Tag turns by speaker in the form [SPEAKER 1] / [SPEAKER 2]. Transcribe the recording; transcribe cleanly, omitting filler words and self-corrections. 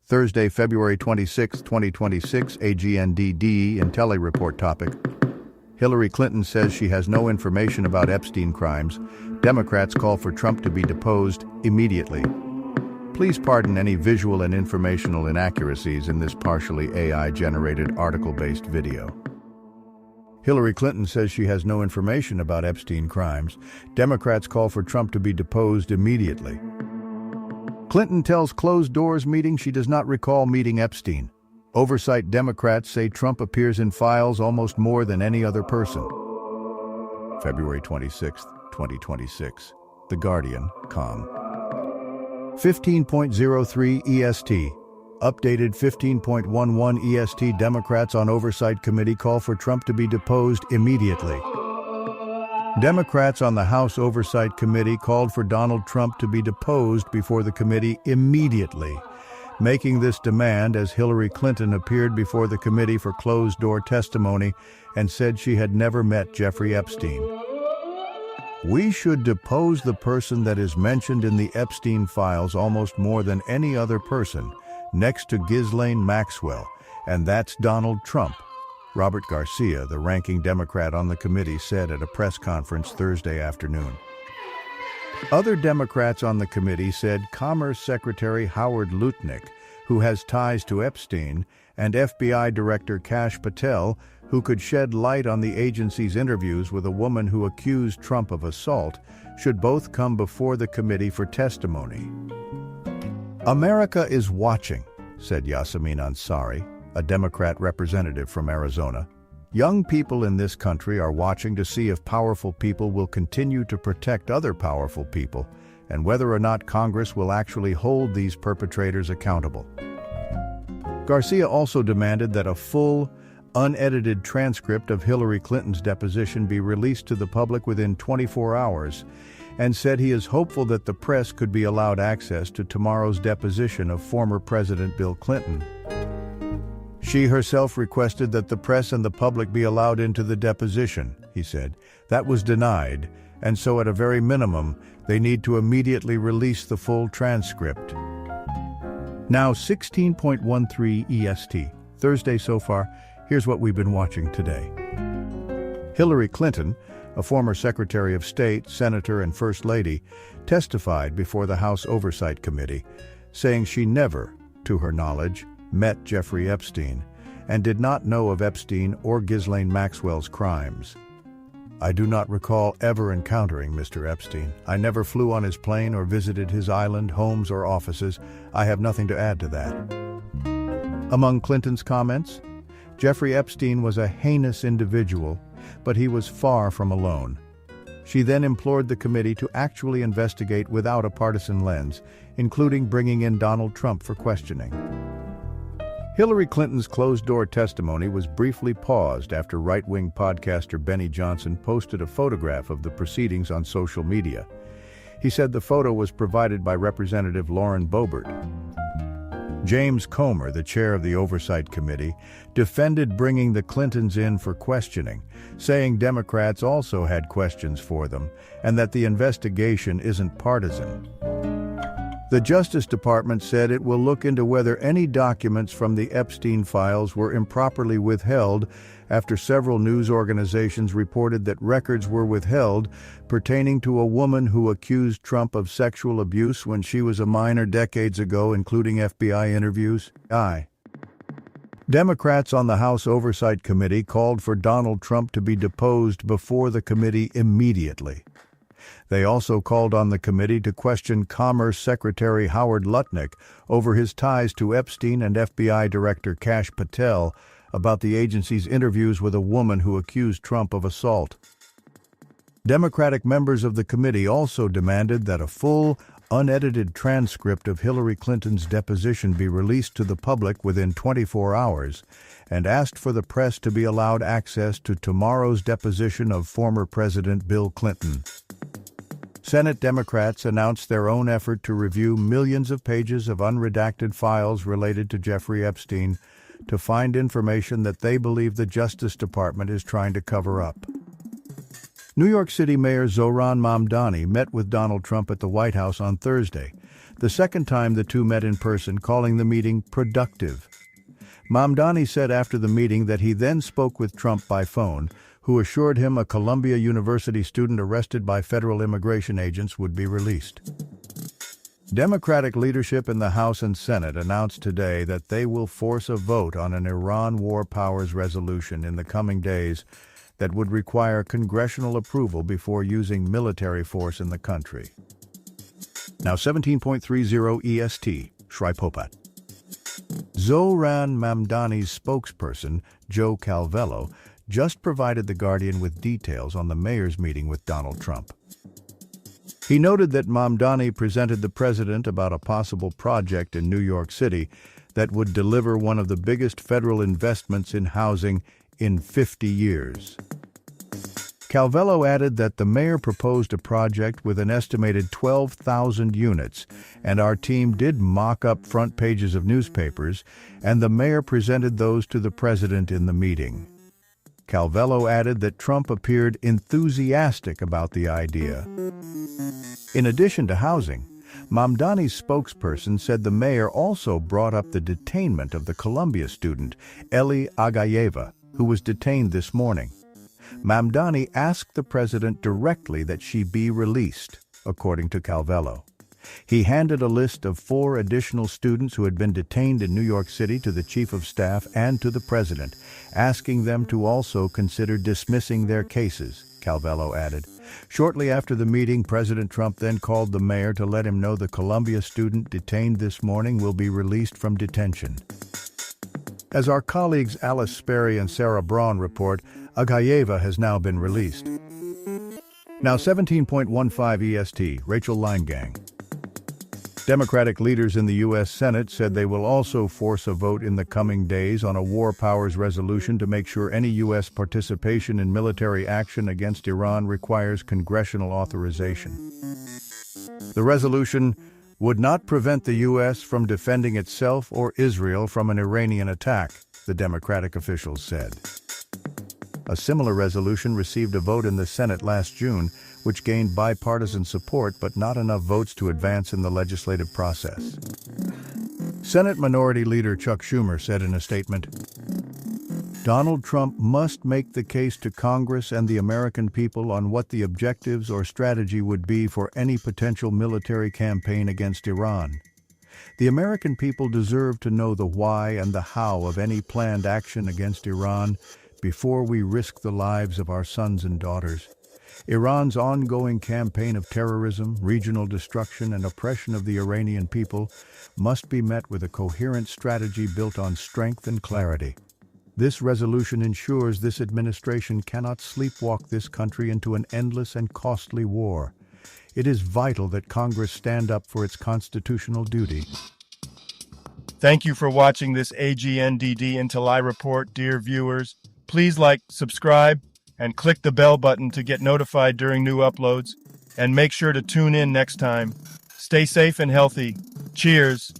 [SPEAKER 1] Thursday, February 26, 2026, AGNDD IntelliReport topic. Hillary Clinton says she has no information about Epstein crimes. Democrats call for Trump to be deposed immediately. Please pardon any visual and informational inaccuracies in this partially AI-generated article-based video. Hillary Clinton says she has no information about Epstein crimes. Democrats call for Trump to be deposed immediately. Clinton tells closed-doors meeting she does not recall meeting Epstein. Oversight Democrats say Trump appears in files almost more than any other person. February 26, 2026. The Guardian, com. 15.03 EST. Updated 15.11 EST. Democrats on Oversight Committee call for Trump to be deposed immediately. Democrats on the House Oversight Committee called for Donald Trump to be deposed before the committee immediately, making this demand as Hillary Clinton appeared before the committee for closed-door testimony and said she had never met Jeffrey Epstein. We should depose the person that is mentioned in the Epstein files almost more than any other person, next to Ghislaine Maxwell, and that's Donald Trump, Robert Garcia, the ranking Democrat on the committee, said at a press conference Thursday afternoon. Other Democrats on the committee said Commerce Secretary Howard Lutnick, who has ties to Epstein, and FBI Director Kash Patel, who could shed light on the agency's interviews with a woman who accused Trump of assault, should both come before the committee for testimony. America is watching, said Yasamin Ansari, a Democrat representative from Arizona. Young people in this country are watching to see if powerful people will continue to protect other powerful people and whether or not Congress will actually hold these perpetrators accountable. Garcia also demanded that a full, unedited transcript of Hillary Clinton's deposition be released to the public within 24 hours and said he is hopeful that the press could be allowed access to tomorrow's deposition of former President Bill Clinton. She herself requested that the press and the public be allowed into the deposition, he said. That was denied, and so at a very minimum, they need to immediately release the full transcript. Now 16.13 EST. Thursday so far, here's what we've been watching today. Hillary Clinton, a former Secretary of State, Senator, and First Lady, testified before the House Oversight Committee, saying she never, to her knowledge, met Jeffrey Epstein and did not know of Epstein or Ghislaine Maxwell's crimes. I do not recall ever encountering Mr. Epstein. I never flew on his plane or visited his island, homes, or offices. I have nothing to add to that. Among Clinton's comments, Jeffrey Epstein was a heinous individual, but he was far from alone. She then implored the committee to actually investigate without a partisan lens, including bringing in Donald Trump for questioning. Hillary Clinton's closed-door testimony was briefly paused after right-wing podcaster Benny Johnson posted a photograph of the proceedings on social media. He said the photo was provided by Representative Lauren Boebert. James Comer, the chair of the Oversight Committee, defended bringing the Clintons in for questioning, saying Democrats also had questions for them and that the investigation isn't partisan. The Justice Department said it will look into whether any documents from the Epstein files were improperly withheld after several news organizations reported that records were withheld pertaining to a woman who accused Trump of sexual abuse when she was a minor decades ago, including FBI interviews. Democrats on the House Oversight Committee called for Donald Trump to be deposed before the committee immediately. They also called on the committee to question Commerce Secretary Howard Lutnick over his ties to Epstein and FBI Director Kash Patel about the agency's interviews with a woman who accused Trump of assault. Democratic members of the committee also demanded that a full, unedited transcript of Hillary Clinton's deposition be released to the public within 24 hours and asked for the press to be allowed access to tomorrow's deposition of former President Bill Clinton. Senate Democrats announced their own effort to review millions of pages of unredacted files related to Jeffrey Epstein to find information that they believe the Justice Department is trying to cover up. New York City Mayor Zohran Mamdani met with Donald Trump at the White House on Thursday. the second time the two met in person, calling the meeting productive. Mamdani said after the meeting that he then spoke with Trump by phone, who assured him a Columbia University student arrested by federal immigration agents would be released. Democratic leadership in the House and Senate announced today that they will force a vote on an Iran war powers resolution in the coming days that would require congressional approval before using military force in the country. Now 17.30 EST, Shripopat. Zohran Mamdani's spokesperson, Joe Calvello, just provided The Guardian with details on the mayor's meeting with Donald Trump. He noted that Mamdani presented the president about a possible project in New York City that would deliver one of the biggest federal investments in housing in 50 years. Calvello added that the mayor proposed a project with an estimated 12,000 units, and our team did mock up front pages of newspapers, and the mayor presented those to the president in the meeting. Calvello added that Trump appeared enthusiastic about the idea. In addition to housing, Mamdani's spokesperson said the mayor also brought up the detainment of the Columbia student, Eli Agayeva, who was detained this morning. Mamdani asked the president directly that she be released, according to Calvello. He handed a list of 4 additional students who had been detained in New York City to the chief of staff and to the president, asking them to also consider dismissing their cases, Calvello added. Shortly after the meeting, President Trump then called the mayor to let him know the Columbia student detained this morning will be released from detention. As our colleagues Alice Sperry and Sarah Braun report, Agayeva has now been released. Now 17.15 EST, Rachel Leingang. Democratic leaders in the U.S. Senate said they will also force a vote in the coming days on a war powers resolution to make sure any U.S. participation in military action against Iran requires congressional authorization. The resolution would not prevent the U.S. from defending itself or Israel from an Iranian attack, the Democratic officials said. A similar resolution received a vote in the Senate last June, which gained bipartisan support but not enough votes to advance in the legislative process. Senate Minority Leader Chuck Schumer said in a statement, "Donald Trump must make the case to Congress and the American people on what the objectives or strategy would be for any potential military campaign against Iran. The American people deserve to know the why and the how of any planned action against Iran before we risk the lives of our sons and daughters. Iran's ongoing campaign of terrorism, regional destruction, and oppression of the Iranian people must be met with a coherent strategy built on strength and clarity. This resolution ensures this administration cannot sleepwalk this country into an endless and costly war. It is vital that Congress stand up for its constitutional duty."
[SPEAKER 2] Thank you for watching this AGNDD Until I Report, dear viewers. Please like, subscribe, and click the bell button to get notified during new uploads. And make sure to tune in next time. Stay safe and healthy. Cheers.